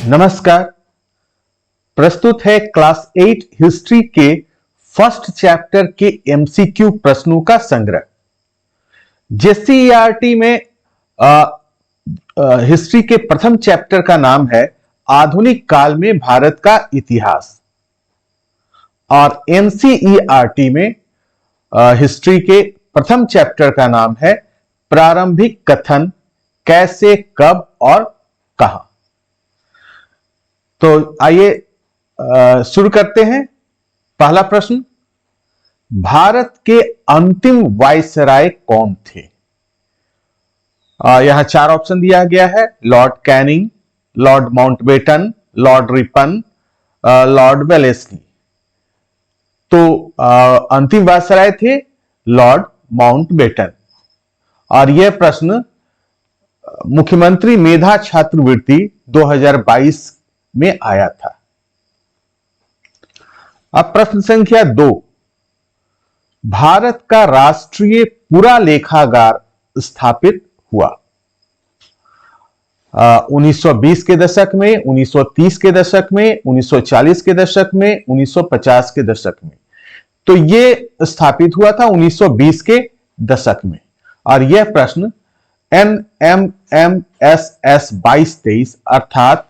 नमस्कार। प्रस्तुत है क्लास 8 हिस्ट्री के फर्स्ट चैप्टर के एमसीक्यू प्रश्नों का संग्रह। जेसीईआरटी में हिस्ट्री के प्रथम चैप्टर का नाम है आधुनिक काल में भारत का इतिहास और एनसीईआरटी में हिस्ट्री के प्रथम चैप्टर का नाम है प्रारंभिक कथन, कैसे, कब और कहां। तो आइए शुरू करते हैं। पहला प्रश्न, भारत के अंतिम वायसराय कौन थे? यहां चार ऑप्शन दिया गया है: Lord Canning, Lord Mountbatten, Lord Ripon, Lord Wellesley. तो अंतिम वायसराय थे लॉर्ड माउंटबेटन। और यह प्रश्न मुख्यमंत्री मेधा छात्रवृत्ति 2022 में आया था। अब प्रश्न संख्या 2, भारत का राष्ट्रीय पुरालेखागार स्थापित हुआ 1920 के दशक में, 1930 के दशक में, 1940 के दशक में, 1950 के दशक में। तो यह स्थापित हुआ था 1920 के दशक में। और यह प्रश्न NMMSS 2223 अर्थात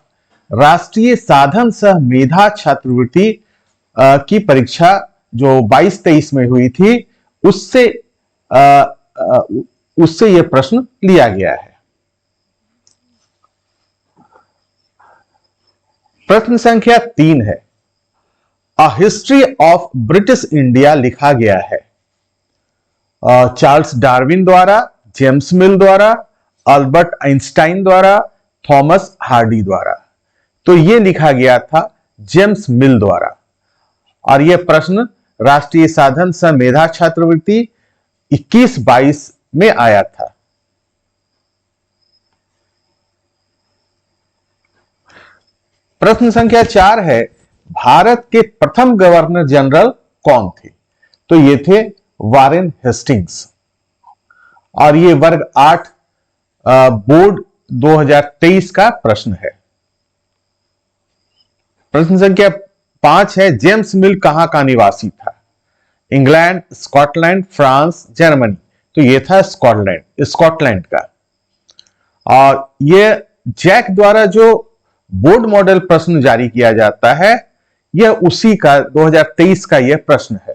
राष्ट्रीय साधन सह मेधा छात्रवृत्ति की परीक्षा जो 22-23 में हुई थी, उससे यह प्रश्न लिया गया है। प्रश्न संख्या 3 है, a history of British India लिखा गया है चार्ल्स डार्विन द्वारा, जेम्स मिल द्वारा, अल्बर्ट आइंस्टाइन द्वारा, थॉमस हार्डी द्वारा। तो यह लिखा गया था जेम्स मिल द्वारा। और यह प्रश्न राष्ट्रीय साधन सह मेधा छात्रवृत्ति 21-22 में आया था। प्रश्न संख्या 4 है, भारत के प्रथम गवर्नर जनरल कौन थे? तो ये थे वारेन हेस्टिंग्स। और ये वर्ग 8 बोर्ड 2023 का प्रश्न है। प्रश्न संख्या 5 है, जेम्स मिल कहां का निवासी था? England, Scotland, France, Germany. तो यह था स्कॉटलैंड का। और यह जैक द्वारा जो बोर्ड मॉडल प्रश्न जारी किया जाता है, यह उसी का 2023 का यह प्रश्न है।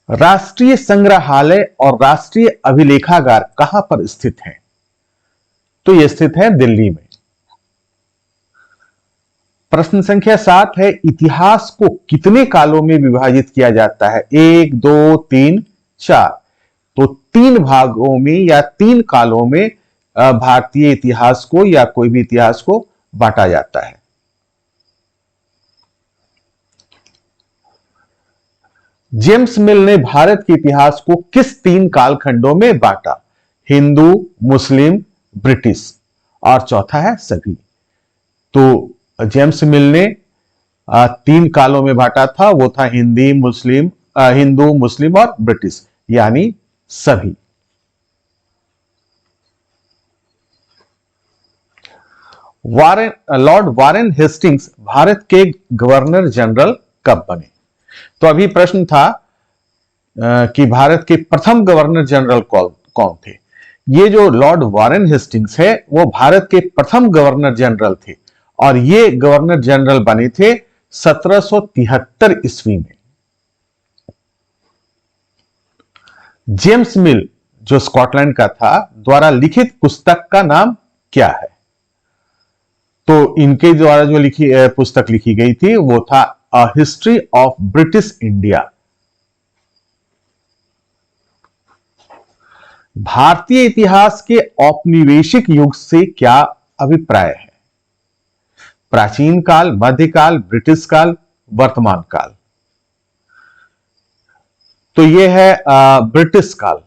राष्ट्रीय संग्रहालय और राष्ट्रीय अभिलेखागार कहां पर स्थित हैं? तो यह स्थित है दिल्ली में। प्रश्न संख्या 7 है, इतिहास को कितने कालों में विभाजित किया जाता है? 1, 2, 3, 4। तो 3 भागों में या 3 कालों में भारतीय इतिहास को या कोई भी इतिहास को बांटा जाता है। जेम्स मिल ने भारत के इतिहास को किस 3 कालखंडों में बांटा? हिंदू, मुस्लिम, ब्रिटिश। और चौथा है सभी। तो जेम्स मिल ने 3 कालों में बांटा था, वो था हिंदू, मुस्लिम और ब्रिटिश, यानी सभी। लॉर्ड वारेन हेस्टिंग्स भारत के गवर्नर जनरल कब बने? तो अभी प्रश्न था कि भारत के प्रथम गवर्नर जनरल कौन थे? ये जो लॉर्ड वारेन हेस्टिंग्स है, वो भारत के प्रथम गवर्नर जनरल थे। और ये गवर्नर जनरल बने थे 1773 ईस्वी में। जेम्स मिल जो स्कॉटलैंड का था, द्वारा लिखित पुस्तक का नाम क्या है? तो इनके द्वारा जो पुस्तक लिखी गई थी, वो था a history of British India. भारतीय इतिहास के औपनिवेशिक युग से क्या अभिप्राय है? प्राचीन काल, मध्यकाल, ब्रिटिश काल, वर्तमान काल। तो यह है ब्रिटिश काल।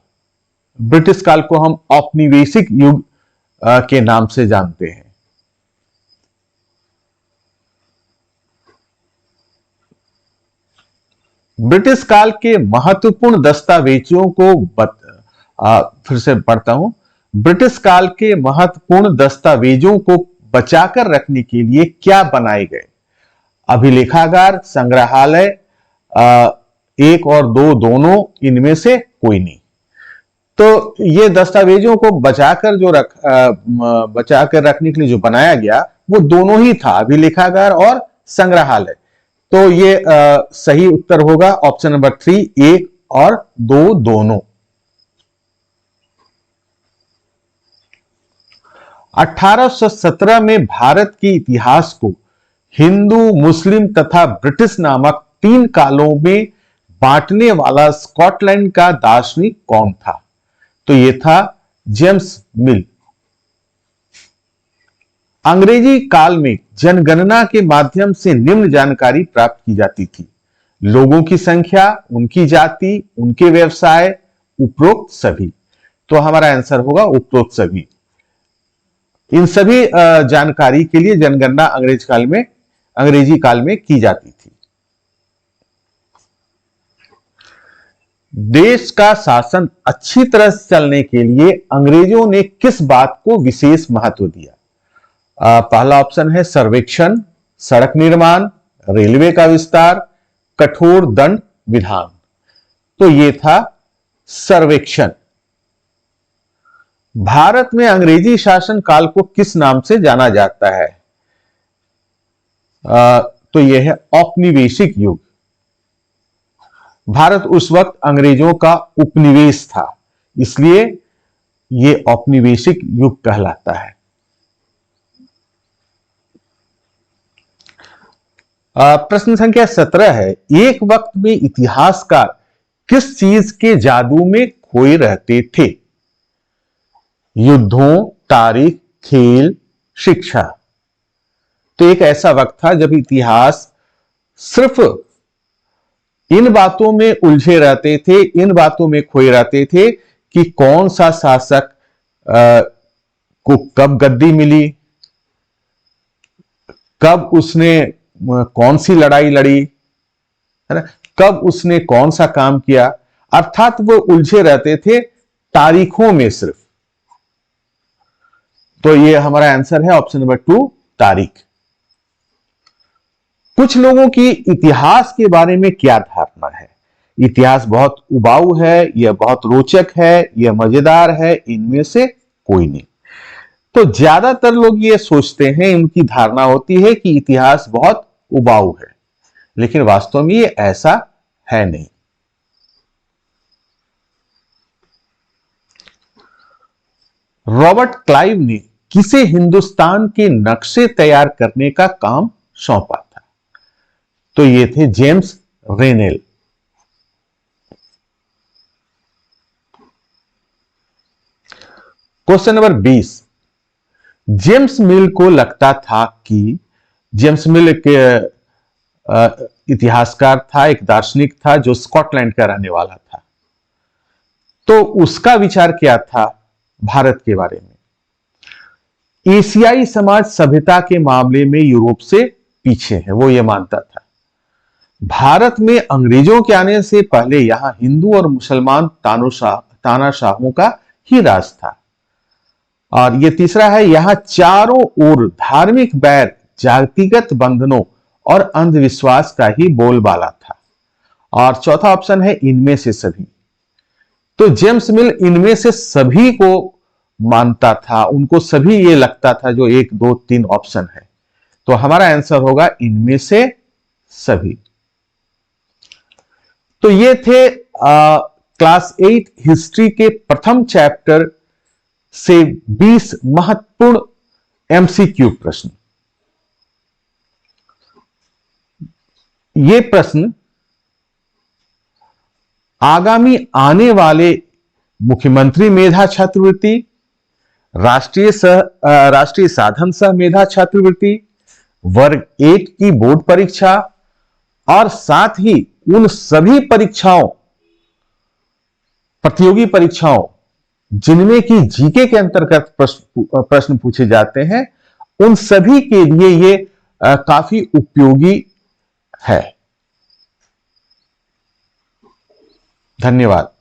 ब्रिटिश काल को हम औपनिवेशिक युग के नाम से जानते हैं। ब्रिटिश काल के महत्वपूर्ण दस्तावेजों को फिर से पढ़ता हूं। ब्रिटिश काल के महत्वपूर्ण दस्तावेजों को बचाकर रखने के लिए क्या बनाए गए? अभिलेखागार, संग्रहालय, एक और दो दोनों, इनमें से कोई नहीं। तो ये दस्तावेजों को बचाकर रखने के लिए जो बनाया गया वो दोनों ही था, अभिलेखागार और संग्रहालय। तो ये सही उत्तर होगा ऑप्शन नंबर 3, एक और दो दोनों। 1817 में भारत के इतिहास को हिंदू, मुस्लिम तथा ब्रिटिश नामक 3 कालों में बांटने वाला स्कॉटलैंड का दार्शनिक कौन था? तो यह था जेम्स मिल। अंग्रेजी काल में जनगणना के माध्यम से निम्न जानकारी प्राप्त की जाती थी: लोगों की संख्या, उनकी जाति, उनके व्यवसाय, उपरोक्त सभी। तो हमारा आंसर होगा उपरोक्त सभी। इन सभी जानकारी के लिए जनगणना अंग्रेजी काल में की जाती थी। देश का शासन अच्छी तरह से चलने के लिए अंग्रेजों ने किस बात को विशेष महत्व दिया? पहला ऑप्शन है सर्वेक्षण, सड़क निर्माण, रेलवे का विस्तार, कठोर दंड विधान। तो यह था सर्वेक्षण। भारत में अंग्रेजी शासन काल को किस नाम से जाना जाता है? तो यह है औपनिवेशिक युग। भारत उस वक्त अंग्रेजों का उपनिवेश था, इसलिए यह औपनिवेशिक युग कहलाता है। प्रश्न संख्या 17 है, एक वक्त में इतिहासकार किस चीज के जादू में खोए रहते थे? युद्धों, तारीख, खेल, शिक्षा। तो एक ऐसा वक्त था जब इतिहास सिर्फ इन बातों में उलझे रहते थे, इन बातों में खोए रहते थे कि कौन सा शासक को कब गद्दी मिली, कब उसने कौन सी लड़ाई लड़ी, है ना, कब उसने कौन सा काम किया। अर्थात वो उलझे रहते थे तारीखों में सिर्फ। तो ये हमारा आंसर है ऑप्शन नंबर 2, तारीख। कुछ लोगों की इतिहास के बारे में क्या धारणा है? इतिहास बहुत उबाऊ है, यह बहुत रोचक है, यह मजेदार है, इनमें से कोई नहीं। तो ज्यादातर लोग ये सोचते हैं, उनकी धारणा होती है कि इतिहास बहुत उबाऊ है, लेकिन वास्तव में ये ऐसा है नहीं। रॉबर्ट क्लाइव ने किसे हिंदुस्तान के नक्शे तैयार करने का काम सौंपा था? तो ये थे जेम्स रेनेल। क्वेश्चन नंबर 20, जेम्स मिल को लगता था कि जेम्स मिल एक इतिहासकार था, एक दार्शनिक था जो स्कॉटलैंड का रहने वाला था। तो उसका विचार क्या था भारत के बारे में? एशियाई समाज सभ्यता के मामले में यूरोप से पीछे है, वो ये मानता था। भारत में अंग्रेजों के आने से पहले यहां हिंदू और मुसलमान तानाशाहों का ही राज था। और ये तीसरा है, यहां चारों ओर धार्मिक बैर, जातिगत बंधनों और अंधविश्वास का ही बोलबाला था। और चौथा ऑप्शन है इनमें से सभी। तो जेम्स मिल इनमें से सभी को मानता था, उनको सभी ये लगता था जो 1, 2, 3 ऑप्शन है। तो हमारा आंसर होगा इनमें से सभी। तो ये थे क्लास 8 हिस्ट्री के प्रथम चैप्टर से 20 महत्वपूर्ण एमसीक्यू प्रश्न। ये प्रश्न आगामी आने वाले मुख्यमंत्री मेधा छात्रवृत्ति, राष्ट्रीय साधन सह मेधा छात्रवृत्ति, वर्ग 8 की बोर्ड परीक्षा और साथ ही उन सभी परीक्षाओं, प्रतियोगी परीक्षाओं जिनमें कि जीके के अंतर्गत प्रश्न पूछे जाते हैं, उन सभी के लिए ये काफी उपयोगी है। धन्यवाद।